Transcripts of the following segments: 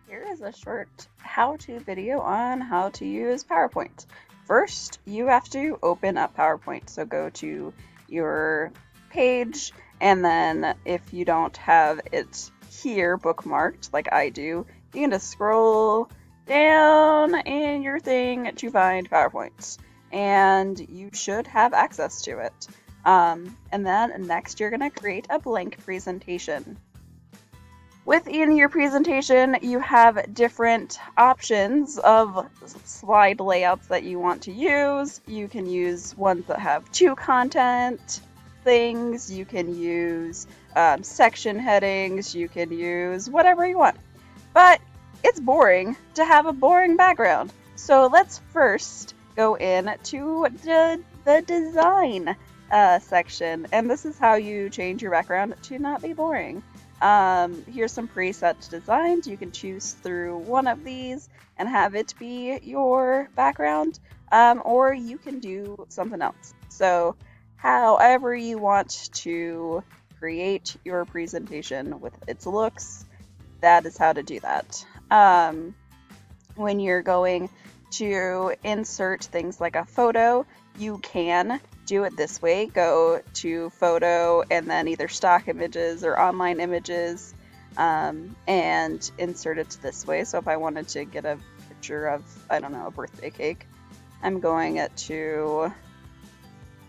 Here is a short how-to video on how to use PowerPoint. First, you have to open up PowerPoint. So go to your page, and then if you don't have it here bookmarked like I do, you can just scroll down in your thing to find PowerPoint, and you should have access to it. And then next, you're going to create a blank presentation. Within your presentation, you have different options of slide layouts that you want to use. You can use ones that have two content things. You can use section headings. You can use whatever you want. But it's boring to have a boring background. So let's first go into the design section. And this is how you change your background to not be boring. Here's some preset designs. You can choose through one of these and have it be your background, or you can do something else. So however you want to create your presentation with its looks, that is how to do that. When you're going to insert things like a photo, you can do it this way. Go to photo and then either stock images or online images, and insert it this way. So if I wanted to get a picture of, I don't know, a birthday cake, I'm going to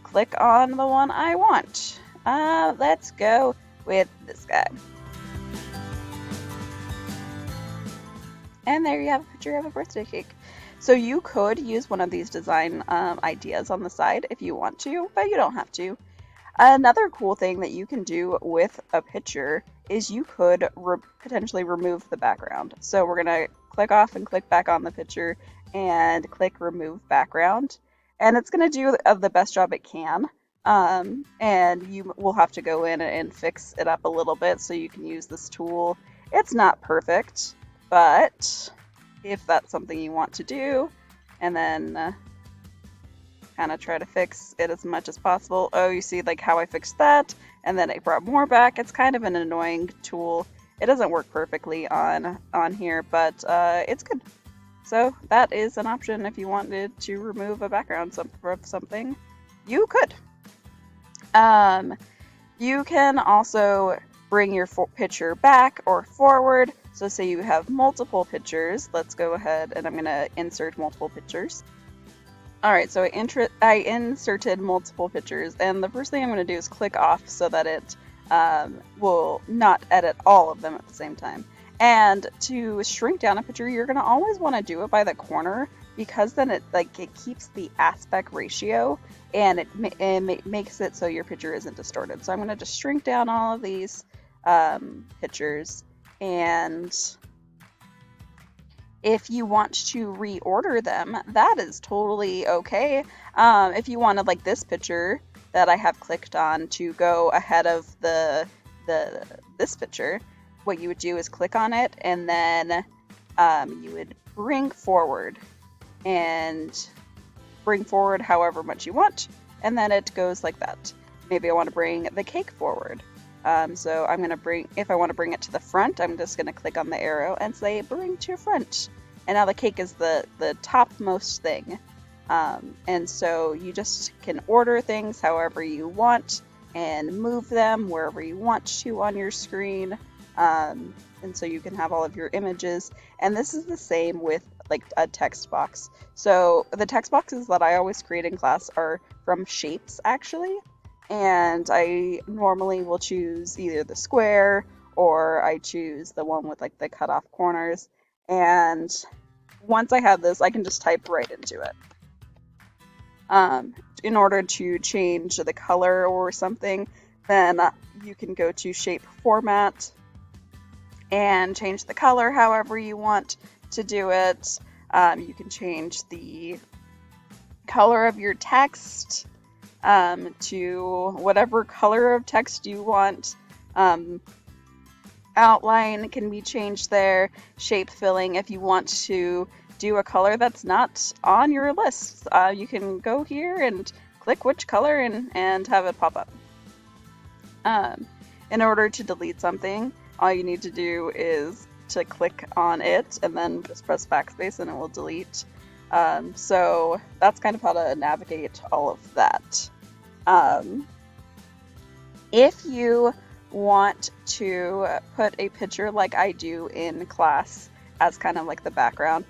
click on the one I want. Let's go with this guy. And there you have a picture of a birthday cake. So you could use one of these design ideas on the side if you want to, but you don't have to. Another cool thing that you can do with a picture is you could potentially remove the background. So we're going to click off and click back on the picture and click remove background. And it's going to do the best job it can. And you will have to go in and fix it up a little bit so you can use this tool. It's not perfect, but if that's something you want to do, and then kind of try to fix it as much as possible. Oh, you see like how I fixed that, and then it brought more back. It's kind of an annoying tool. It doesn't work perfectly on here, but it's good. So that is an option if you wanted to remove a background of something. You could. You can also bring your picture back or forward. So say you have multiple pictures. Let's go ahead and I'm going to insert multiple pictures. All right, so I inserted multiple pictures, and the first thing I'm going to do is click off so that it will not edit all of them at the same time. And to shrink down a picture, you're going to always want to do it by the corner, because then it keeps the aspect ratio, and it makes it so your picture isn't distorted. So I'm going to just shrink down all of these pictures. And if you want to reorder them, that is totally okay. If you wanted like this picture that I have clicked on to go ahead of this picture, what you would do is click on it, and then you would bring forward however much you want, and then it goes like that. Maybe I want to bring the cake forward. So I'm going to if I want to bring it to the front, I'm just going to click on the arrow and say bring to front. And now the cake is the topmost thing. And so you just can order things however you want and move them wherever you want to on your screen. And so you can have all of your images. And this is the same with like a text box. So the text boxes that I always create in class are from shapes, actually. And I normally will choose either the square, or I choose the one with like the cut off corners. And once I have this, I can just type right into it. In order to change the color or something, then you can go to shape format and change the color however you want to do it. You can change the color of your text to whatever color of text you want. Outline can be changed there. Shape filling, if you want to do a color that's not on your list, you can go here and click which color and have it pop up. In order to delete something, all you need to do is to click on it and then just press backspace and it will delete. So that's kind of how to navigate all of that. If you want to put a picture like I do in class as kind of like the background,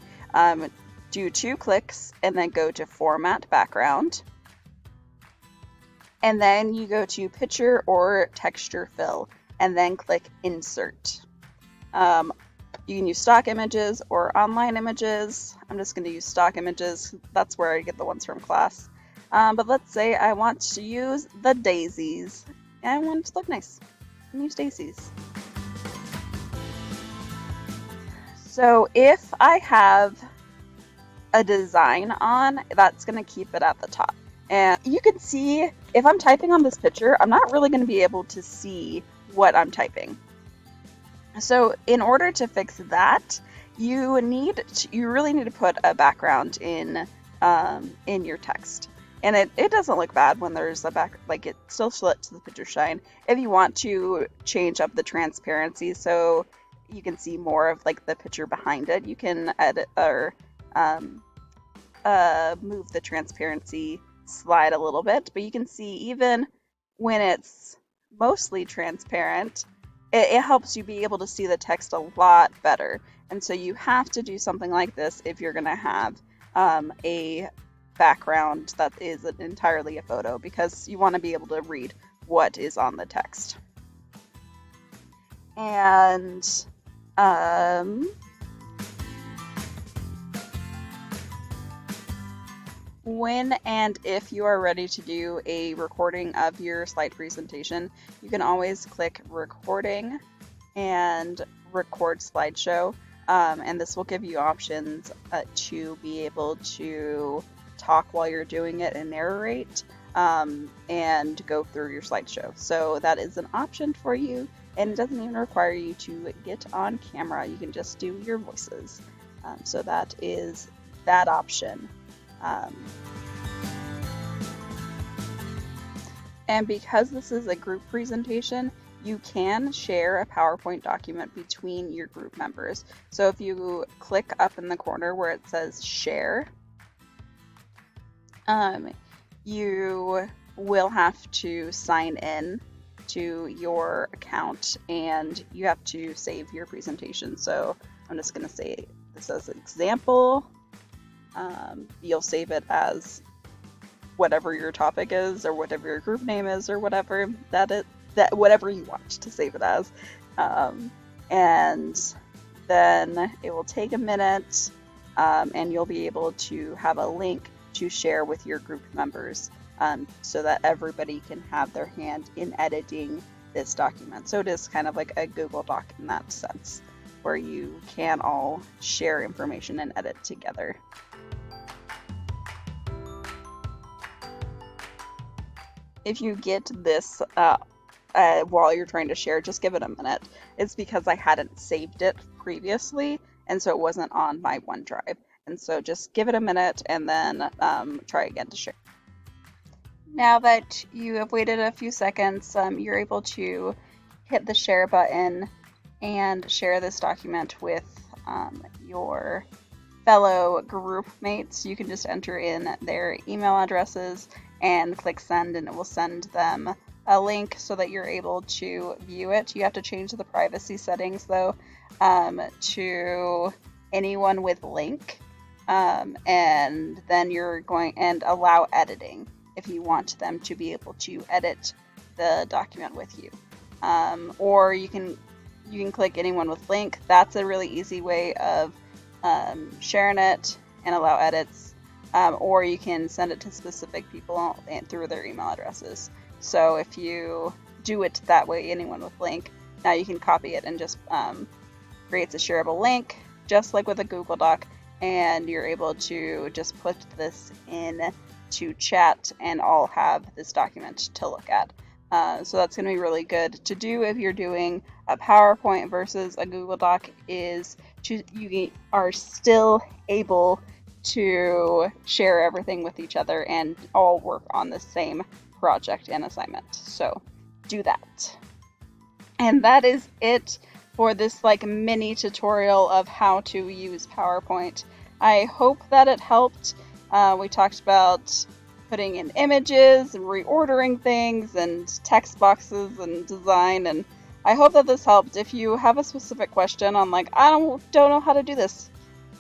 do 2 clicks and then go to Format Background. And then you go to Picture or Texture Fill and then click Insert. You can use stock images or online images. I'm just going to use stock images. That's where I get the ones from class. But let's say I want to use the daisies. I want it to look nice. I'm use daisies. So if I have a design on, that's going to keep it at the top. And you can see if I'm typing on this picture, I'm not really going to be able to see what I'm typing. So in order to fix that, you really need to put a background in your text. And it doesn't look bad when there's a back, like it still lets the picture shine. If you want to change up the transparency so you can see more of like the picture behind it, you can edit or move the transparency slide a little bit. But you can see even when it's mostly transparent, it helps you be able to see the text a lot better. And so you have to do something like this if you're going to have a background that is entirely a photo, because you want to be able to read what is on the text. And when and if you are ready to do a recording of your slide presentation, you can always click Recording and Record Slideshow. And this will give you options to be able to talk while you're doing it and narrate and go through your slideshow. So that is an option for you, and it doesn't even require you to get on camera. You can just do your voices. So that is that option. And because this is a group presentation, you can share a PowerPoint document between your group members. So if you click up in the corner where it says Share, you will have to sign in to your account and you have to save your presentation. So I'm just going to say this as an example. You'll save it as whatever your topic is or whatever your group name is or whatever whatever you want to save it as. And then it will take a minute and you'll be able to have a link to share with your group members so that everybody can have their hand in editing this document. So it is kind of like a Google Doc in that sense, where you can all share information and edit together. If you get this while you're trying to share, just give it a minute. It's because I hadn't saved it previously, and so it wasn't on my OneDrive. And so just give it a minute and then try again to share. Now that you have waited a few seconds, you're able to hit the share button and share this document with your fellow group mates. You can just enter in their email addresses and click send, and it will send them a link so that you're able to view it. You have to change the privacy settings though to anyone with link, and then you're going and allow editing if you want them to be able to edit the document with you. Or you can click anyone with link. That's a really easy way of sharing it and allow edits. Or you can send it to specific people through their email addresses. So if you do it that way, anyone with link, now you can copy it and just creates a shareable link, just like with a Google Doc, and you're able to just put this in to chat and all have this document to look at. So that's going to be really good to do if you're doing a PowerPoint versus a Google Doc, is you are still able to share everything with each other and all work on the same project and assignment. So do that. And that is it for this like mini tutorial of how to use PowerPoint. I hope that it helped. We talked about putting in images and reordering things and text boxes and design, and I hope that this helped. If you have a specific question on like I don't know how to do this,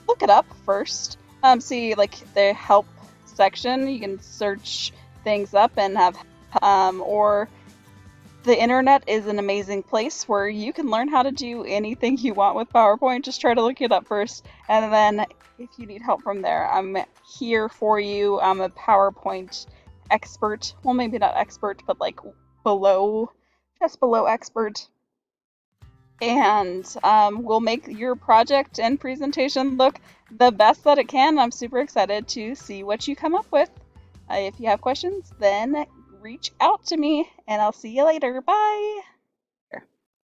look it up first. See like the help section. You can search things up and have or the internet is an amazing place where you can learn how to do anything you want with PowerPoint. Just try to look it up first, and then if you need help from there, I'm here for you. I'm a PowerPoint expert. Well, maybe not expert, but like below, just below expert. And we'll make your project and presentation look the best that it can. I'm super excited to see what you come up with. If you have questions, then reach out to me, and I'll see you later. Bye!